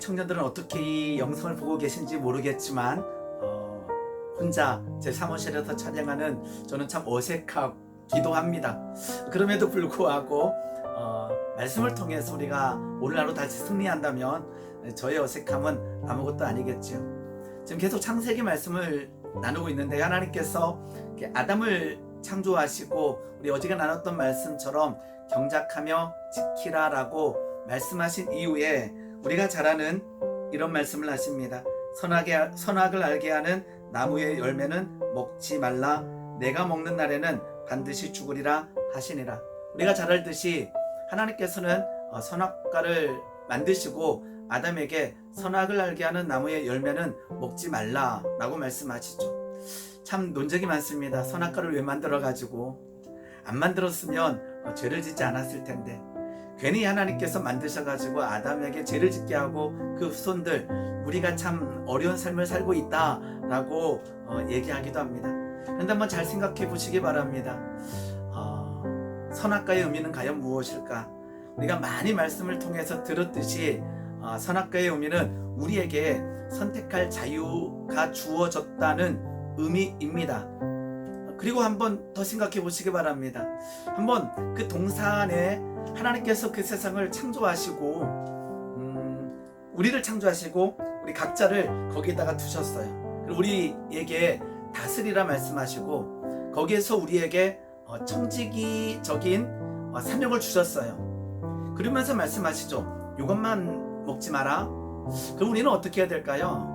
청년들은 어떻게 이 영상을 보고 계신지 모르겠지만 혼자 제 사무실에서 촬영하는 저는 참 어색하기도 합니다. 그럼에도 불구하고 말씀을 통해서 우리가 오늘 하루 다시 승리한다면 저의 어색함은 아무것도 아니겠지요. 지금 계속 창세기 말씀을 나누고 있는데 하나님께서 아담을 창조하시고 우리 어제가 나눴던 말씀처럼 경작하며 지키라라고 말씀하신 이후에 우리가 잘 아는 이런 말씀을 하십니다. 선악을 알게 하는 나무의 열매는 먹지 말라. 내가 먹는 날에는 반드시 죽으리라 하시니라. 우리가 잘 알듯이 하나님께서는 선악과를 만드시고 아담에게 선악을 알게 하는 나무의 열매는 먹지 말라라고 말씀하시죠. 참 논쟁이 많습니다. 선악과를 왜 만들어가지고 안 만들었으면 죄를 짓지 않았을 텐데 괜히 하나님께서 만드셔가지고 아담에게 죄를 짓게 하고 그 후손들 우리가 참 어려운 삶을 살고 있다라고 얘기하기도 합니다. 그런데 한번 잘 생각해 보시기 바랍니다. 선악과의 의미는 과연 무엇일까? 우리가 많이 말씀을 통해서 들었듯이 선악과의 의미는 우리에게 선택할 자유가 주어졌다는 의미입니다. 그리고 한번 더 생각해 보시기 바랍니다. 한번 그 동산에 하나님께서 그 세상을 창조하시고 우리를 창조하시고 우리 각자를 거기에다가 두셨어요. 그리고 우리에게 다스리라 말씀하시고 거기에서 우리에게 청지기적인 사명을 주셨어요. 그러면서 말씀하시죠. 이것만 먹지 마라. 그럼 우리는 어떻게 해야 될까요?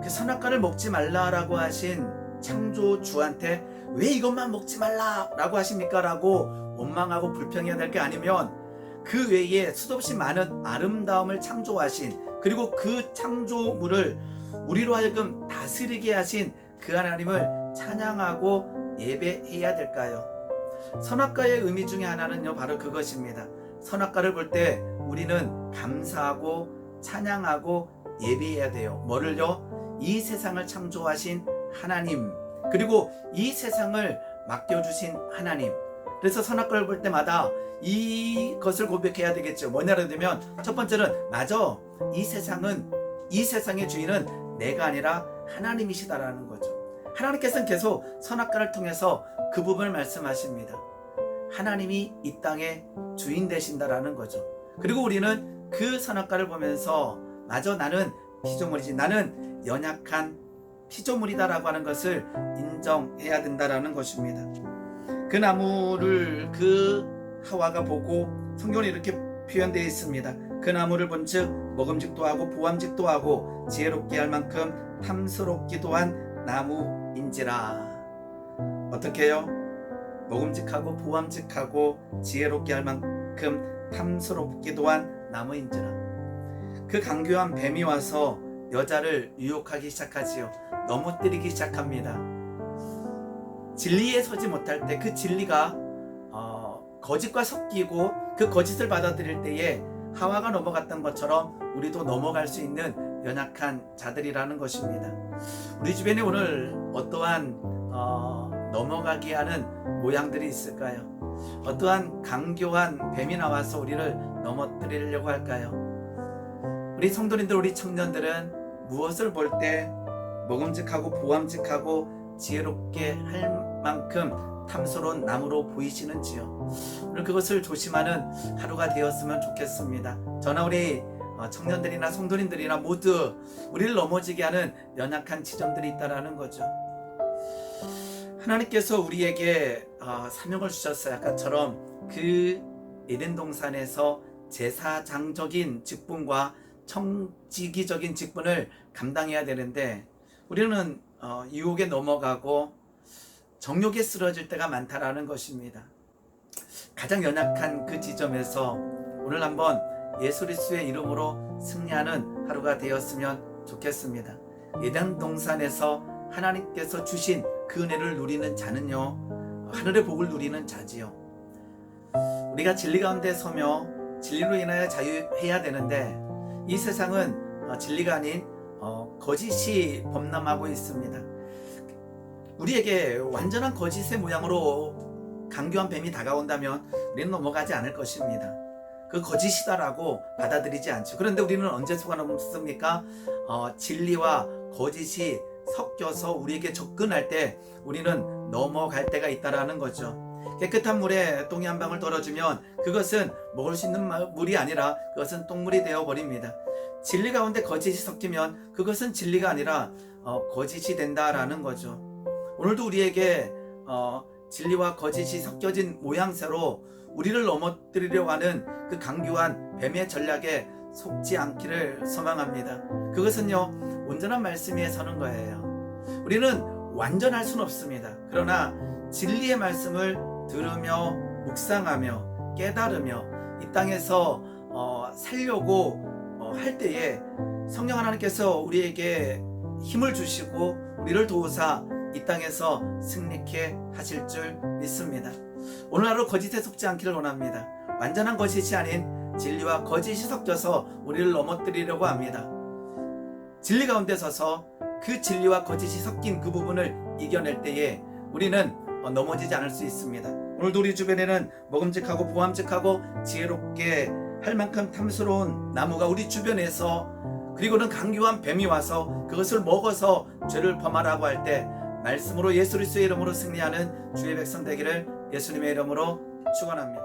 그 선악과를 먹지 말라라고 하신 창조주한테 왜 이것만 먹지 말라라고 하십니까? 라고 원망하고 불평해야 될 게 아니면 그 외에 수도 없이 많은 아름다움을 창조하신 그리고 그 창조물을 우리로 하여금 다스리게 하신 그 하나님을 찬양하고 예배해야 될까요? 선악과의 의미 중에 하나는요 바로 그것입니다. 선악과를 볼 때 우리는 감사하고 찬양하고 예배해야 돼요. 뭐를요? 이 세상을 창조하신 하나님 그리고 이 세상을 맡겨주신 하나님. 그래서 선악과를 볼 때마다 이것을 고백해야 되겠죠. 뭐냐로 되면 첫 번째는 맞아, 이 세상의 주인은 내가 아니라 하나님이시다라는 거죠. 하나님께서는 계속 선악과를 통해서 그 부분을 말씀하십니다. 하나님이 이 땅의 주인 되신다라는 거죠. 그리고 우리는 그 선악과를 보면서 맞아, 나는 피조물이지, 나는 연약한 피조물이다라고 하는 것을 인정해야 된다라는 것입니다. 그 나무를 그 하와가 보고 성경에 이렇게 표현되어 있습니다. 그 나무를 본즉 먹음직도 하고 보암직도 하고 지혜롭게 할 만큼 탐스럽기도 한 나무인지라. 어떻게 해요? 먹음직하고 보암직하고 지혜롭게 할 만큼 탐스럽기도 한 나무인지라. 그 강교한 뱀이 와서 여자를 유혹하기 시작하지요. 넘어뜨리기 시작합니다. 진리에 서지 못할 때 그 진리가 거짓과 섞이고 그 거짓을 받아들일 때에 하와가 넘어갔던 것처럼 우리도 넘어갈 수 있는 연약한 자들이라는 것입니다. 우리 주변에 오늘 어떠한 넘어가게 하는 모양들이 있을까요? 어떠한 강교한 뱀이 나와서 우리를 넘어뜨리려고 할까요? 우리 성도님들, 우리 청년들은 무엇을 볼 때 먹음직하고 보암직하고 지혜롭게 할 만큼 탐스러운 나무로 보이시는지요? 오늘 그것을 조심하는 하루가 되었으면 좋겠습니다. 저나 우리 청년들이나 성도님들이나 모두 우리를 넘어지게 하는 연약한 지점들이 있다라는 거죠. 하나님께서 우리에게 사명을 주셨어요. 아까처럼 그 에덴 동산에서 제사장적인 직분과 청지기적인 직분을 감당해야 되는데 우리는 유혹에 넘어가고 정욕에 쓰러질 때가 많다라는 것입니다. 가장 연약한 그 지점에서 오늘 한번 예수 그리스도의 이름으로 승리하는 하루가 되었으면 좋겠습니다. 에덴 동산에서 하나님께서 주신 그 은혜를 누리는 자는요 하늘의 복을 누리는 자지요. 우리가 진리 가운데 서며 진리로 인하여 자유해야 되는데 이 세상은 진리가 아닌 거짓이 범람하고 있습니다. 우리에게 완전한 거짓의 모양으로 강교한 뱀이 다가온다면 우리는 넘어가지 않을 것입니다. 그 거짓이다라고 받아들이지 않죠. 그런데 우리는 언제 속아넘습니까? 진리와 거짓이 섞여서 우리에게 접근할 때 우리는 넘어갈 때가 있다라는 거죠. 깨끗한 물에 똥이 한 방울 떨어지면 그것은 먹을 수 있는 물이 아니라 그것은 똥물이 되어 버립니다. 진리 가운데 거짓이 섞이면 그것은 진리가 아니라 거짓이 된다라는 거죠. 오늘도 우리에게 진리와 거짓이 섞여진 모양새로 우리를 넘어뜨리려고 하는 그 강교한 뱀의 전략에 속지 않기를 소망합니다. 그것은요, 온전한 말씀 위에 서는 거예요. 우리는 완전할 수는 없습니다. 그러나 진리의 말씀을 들으며 묵상하며 깨달으며 이 땅에서 살려고 할 때에 성령 하나님께서 우리에게 힘을 주시고 우리를 도우사 이 땅에서 승리케 하실 줄 믿습니다. 오늘 하루 거짓에 속지 않기를 원합니다. 완전한 거짓이 아닌 진리와 거짓이 섞여서 우리를 넘어뜨리려고 합니다. 진리 가운데 서서 그 진리와 거짓이 섞인 그 부분을 이겨낼 때에 우리는 넘어지지 않을 수 있습니다. 오늘도 우리 주변에는 먹음직하고 보암직하고 지혜롭게 할 만큼 탐스러운 나무가 우리 주변에서, 그리고는 강교한 뱀이 와서 그것을 먹어서 죄를 범하라고 할 때 말씀으로 예수 그리스도의 이름으로 승리하는 주의 백성 되기를 예수님의 이름으로 축원합니다.